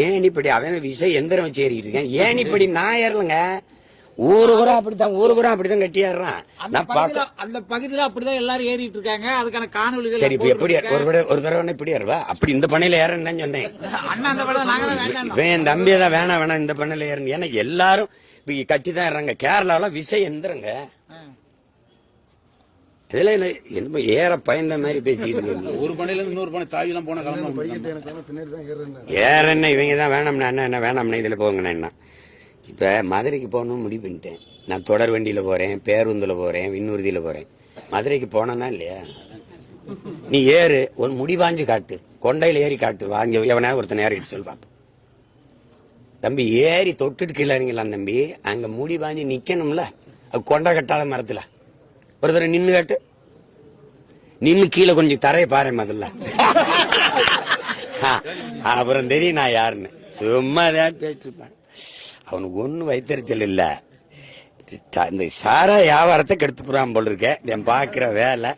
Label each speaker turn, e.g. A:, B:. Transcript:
A: ஏன் இப்படி அவன் விசை எந்திரம் வச்சு ஏறிட்டு இருக்கேன். ஏன் இப்படி நான் ஏறலங்க. ஊரு கூட அப்படித்தான் கட்டி ஏறான்.
B: அந்த பகுதியில அப்படிதான் எல்லாரும் ஏறிட்டு இருக்காங்க. அதுக்கான காணொலிகள்.
A: சரி, இப்ப எப்படி ஒரு தடவை இப்படி ஏறுவா? அப்படி இந்த பண்ணையில ஏறன்னு சொன்னேன்.
B: அண்ணா அந்த படம் நாங்க
A: என் தம்பியதான் வேணாம் இந்த பண்ணையில ஏறணும். ஏன்னா எல்லாரும் இப்ப கட்டி தான் ஏறாங்க. கேரளால விசை எந்திரங்க. இதுல என்ன ஏற பயந்த மாதிரி பேசிட்டு
C: ஒரு பண்ணையில இன்னொரு பண்ணை தாவி எல்லாம் போன
A: ஏறன்னா இவங்க தான் வேணாம்னா என்ன வேணாம்னா இதுல போங்கண்ணா என்ன. இப்ப மதுரைக்கு போகணும்னு முடிவு பண்ணிட்டேன். நான் தொடர் வண்டியில போறேன், பேருந்துல போறேன், விண்ணூர்தியில போறேன். மதுரைக்கு போனா இல்லையா, நீ ஏறு, ஒரு முடிவாஞ்சு காட்டு, கொண்டையில ஏறி காட்டு, வாங்க எவனா ஒருத்தன் ஏறிட்டு சொல்வான். தம்பி ஏறி தொட்டுட்டு கீழே இறங்கலாம் தம்பி. அங்க முடி பாஞ்சு நிக்கணும்ல, அது கொண்டை கட்டாத மரத்துல ஒரு தடவை நின்னு காட்டு. நின்னு கீழே கொஞ்சம் தரைய பாரு முதல்ல. அப்புறம் தெரியும் நான் யாருன்னு. சும்மா ஏதாவது பேசிருப்பேன். அவனுக்கு ஒண்ணு வைத்தறிச்சல் இல்ல. இந்த சாரா வியாபாரத்தை கெடுத்து போறான் போல இருக்க. என் பாக்குற வேலை.